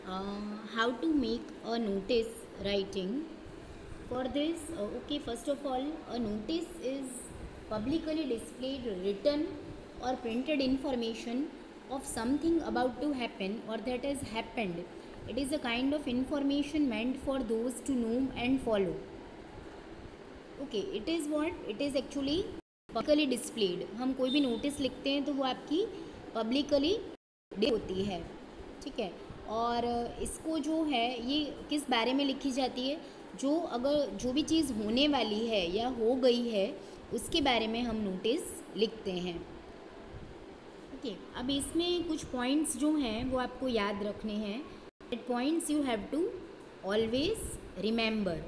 How to make a notice writing. For this, okay, first of all, a notice is publicly displayed written or printed information of something about to happen or that has happened. It is a kind of information meant for those to know and follow. Okay, it is what? It is actually publicly displayed. हम कोई भी notice लिखते हैं तो वो आपकी publicly होती है, ठीक है। और इसको जो है ये किस बारे में लिखी जाती है, जो भी चीज़ होने वाली है या हो गई है उसके बारे में हम नोटिस लिखते हैं। ओके, अब इसमें कुछ पॉइंट्स जो हैं वो आपको याद रखने हैं। That points you have to always remember.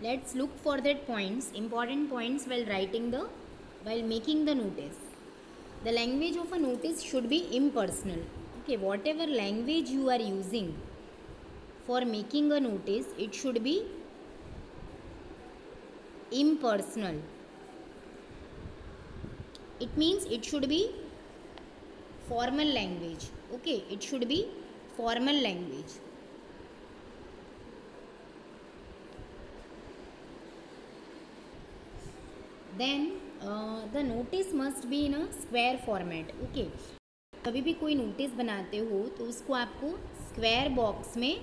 Let's look for that points, important points while making the notice. The language of a notice should be impersonal. Okay, whatever language you are using for making a notice, it should be impersonal. It means it should be formal language. Okay, it should be formal language. Then the notice must be in a square format. Okay, कभी भी कोई notice बनाते हो तो उसको आपको square box में,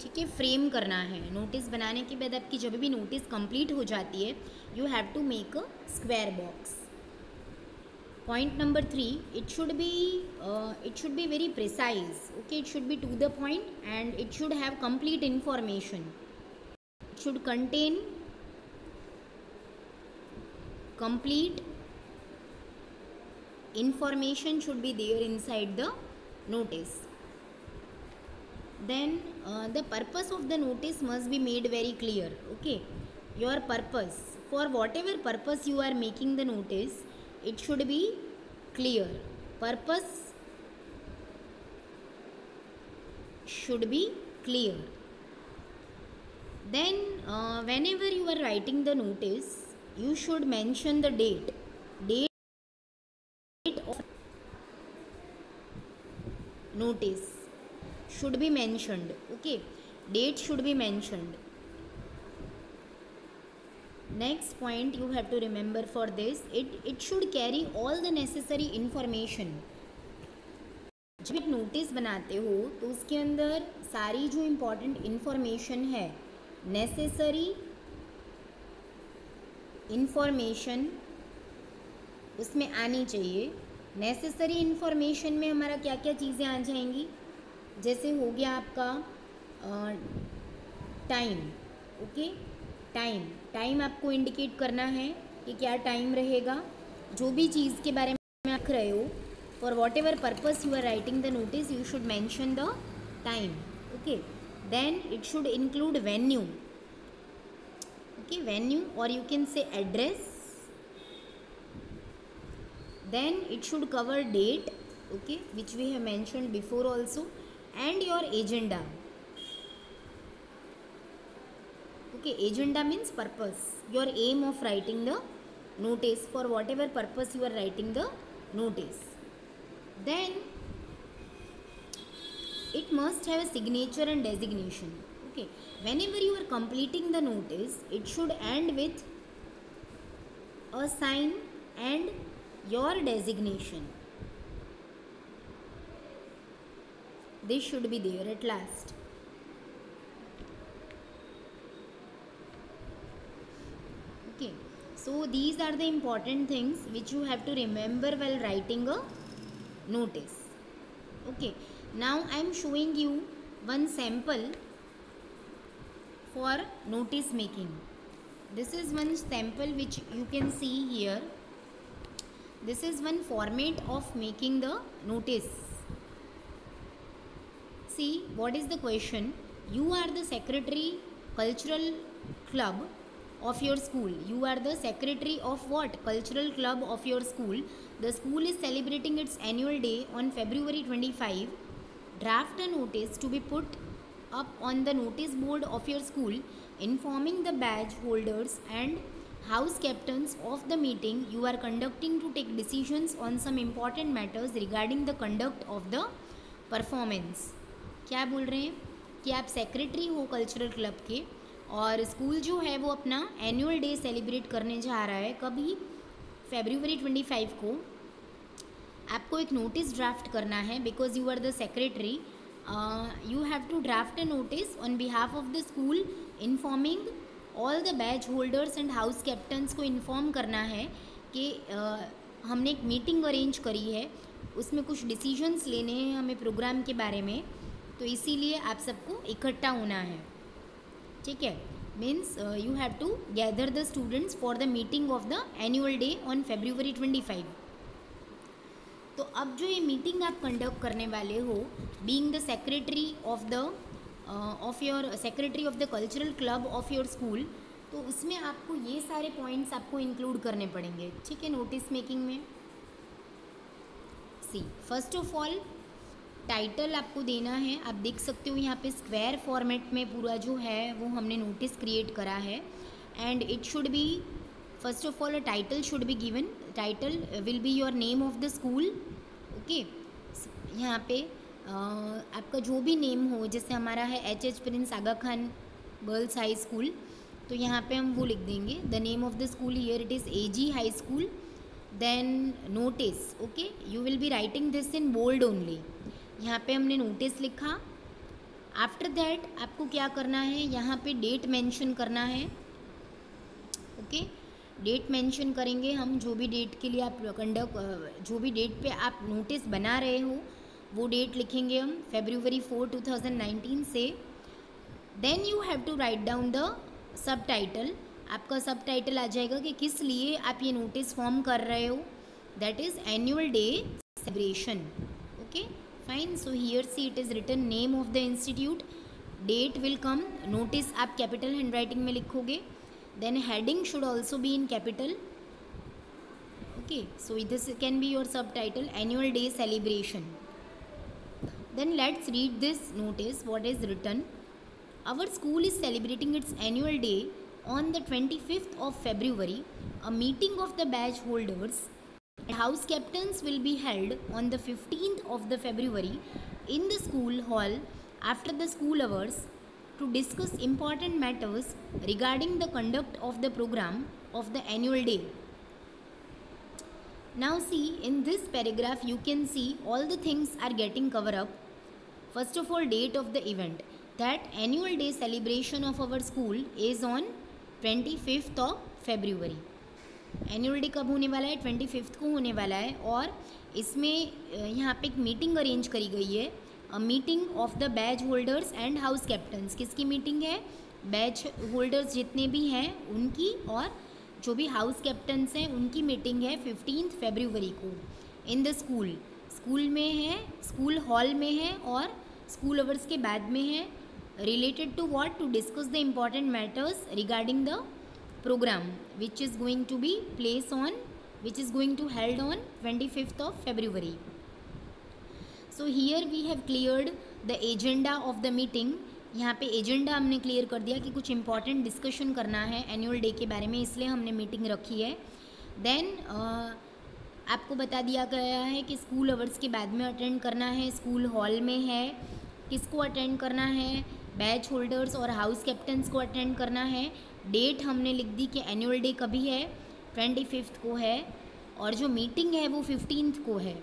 ठीक है, फ्रेम करना है। नोटिस बनाने के बाद आपकी जब भी नोटिस कंप्लीट हो जाती है, you have to make a square box. Point number 3, it should be very precise. Okay, it should be to the point and it should have complete information. It should contain complete information should be there inside the notice. Then the purpose of the notice must be made very clear. Okay, your purpose, for whatever purpose you are making the notice, it should be clear. Purpose should be clear. Then whenever you are writing the notice, you should mention the date of notice should be mentioned. Okay, date should be mentioned. Next point you have to remember for this, it should carry all the necessary information. जब आप notice बनाते हो तो उसके अंदर सारी जो important information है, नेसेसरी इन्फॉर्मेशन उसमें आनी चाहिए। नेसेसरी इन्फॉर्मेशन में हमारा क्या क्या चीज़ें आ जाएंगी, जैसे हो गया आपका टाइम। ओके, टाइम आपको इंडिकेट करना है कि क्या टाइम रहेगा। जो भी चीज़ के बारे में लिख रहे हो, for whatever purpose you are writing the notice, you should mention the time. Okay, then it should include venue. Okay, venue, or you can say address. Then it should cover date, okay, which we have mentioned before also, and your agenda. Okay, agenda means purpose, your aim of writing the notice, for whatever purpose you are writing the notice. Then it must have a signature and designation. Okay, whenever you are completing the notice, it should end with a sign and your designation. This should be there at last. Okay, so these are the important things which you have to remember while writing a notice. Okay, now I am showing you one sample for notice making. This is one sample which you can see here. This is one format of making the notice. See, what is the question? You are the secretary cultural club of your school. You are the secretary of what? Cultural club of your school. The school is celebrating its annual day on February 25. Draft a notice to be put up on the notice board of your school informing the badge holders and House captains of the meeting you are conducting to take decisions on some important matters regarding the conduct of the performance। क्या बोल रहे हैं कि आप secretary हो cultural club के और school जो है वो अपना एनुअल डे सेलिब्रेट करने जा रहा है कभी February 25 को। आपको एक नोटिस ड्राफ्ट करना है because you are the secretary. You have to draft a notice on behalf of the school informing all the badge holders and house captains को इन्फॉर्म करना है कि हमने एक मीटिंग अरेंज करी है, उसमें कुछ डिसीजंस लेने हैं हमें प्रोग्राम के बारे में, तो इसीलिए आप सबको इकट्ठा होना है। ठीक है, means you have to gather the students for the meeting of the annual day on February 25। तो अब जो ये मीटिंग आप कंडक्ट करने वाले हो, being the secretary of your secretary of the cultural club of your school, तो उसमें आपको ये सारे पॉइंट्स आपको इंक्लूड करने पड़ेंगे। ठीक है, नोटिस मेकिंग में सी फर्स्ट ऑफ ऑल टाइटल आपको देना है। आप देख सकते हो यहाँ पे स्क्वायर फॉर्मेट में पूरा जो है वो हमने नोटिस क्रिएट करा है and it should be first of all a title should be given. Title will be your name of the school. Okay, यहाँ पे आपका जो भी नेम हो, जैसे हमारा है H.H. Prince Aga Khan girls high school, तो यहाँ पे हम वो लिख देंगे the name of the school, here it is AG high school. Then notice, okay, you will be writing this in bold only. यहाँ पे हमने नोटिस लिखा। आफ्टर दैट आपको क्या करना है, यहाँ पे डेट मेंशन करना है। ओके, डेट मेंशन करेंगे हम, जो भी डेट के लिए आप जो भी डेट पे आप नोटिस बना रहे हो वो डेट लिखेंगे हम February 4, 2019 से। Then you have to write down the subtitle. आपका सब टाइटल आ जाएगा कि किस लिए आप ये नोटिस फॉर्म कर रहे हो, that is annual day celebration. Okay fine, so here see it is written name of the institute, date will come, notice आप कैपिटल हैंड राइटिंग में लिखोगे। Then heading should also be in capital. Okay, so this can be your subtitle, annual day celebration. Then let's read this notice, what is written. Our school is celebrating its annual day on the 25th of February. A meeting of the badge holders and house captains will be held on the 15th of the February in the school hall after the school hours to discuss important matters regarding the conduct of the program of the annual day. Now see, in this paragraph you can see all the things are getting covered up. First of all, date of the event, that annual day celebration of our school is on 25th of February. Annual day कब होने वाला है, 25th को होने वाला है। और इसमें यहाँ पे एक मीटिंग अरेंज करी गई है, meeting of the badge holders and house captains. किसकी मीटिंग है, बैच होल्डर्स जितने भी हैं उनकी, और जो भी हाउस कैप्टन्स हैं उनकी मीटिंग है 15 फरवरी को इन द स्कूल। स्कूल में है, स्कूल हॉल में है और स्कूल आवर्स के बाद में है। Related to what, to discuss the important matters regarding the program which is going to be placed on, which is going to held on 25th of February. So here we have cleared the agenda of the meeting. यहाँ पे agenda हमने clear कर दिया कि कुछ important discussion करना है annual day के बारे में, इसलिए हमने मीटिंग रखी है। देन आपको बता दिया गया है कि स्कूल आवर्स के बाद में अटेंड करना है, स्कूल हॉल में है, किसको अटेंड करना है, बैच होल्डर्स और हाउस कैप्टन्स को अटेंड करना है। डेट हमने लिख दी कि एनुअल डे कभी है, 25th को है, और जो मीटिंग है वो 15th को है।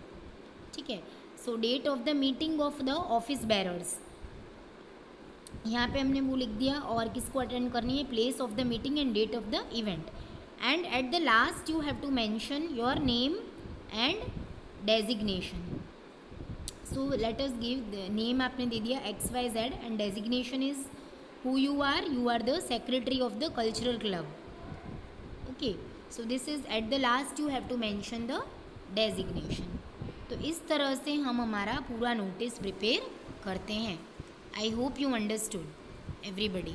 ठीक है, so date of the meeting of the office bearers, यहाँ पे हमने वो लिख दिया, और किसको अटेंड करनी है, place of the meeting and date of the event. And at the last you have to mention your name and designation. So let us give name, आपने दे दिया XYZ, and designation is who you are the secretary of the cultural club. Okay, so this is at the last you have to mention the designation. तो इस तरह से हम हमारा पूरा नोटिस प्रिपेयर करते हैं। I hope you understood everybody.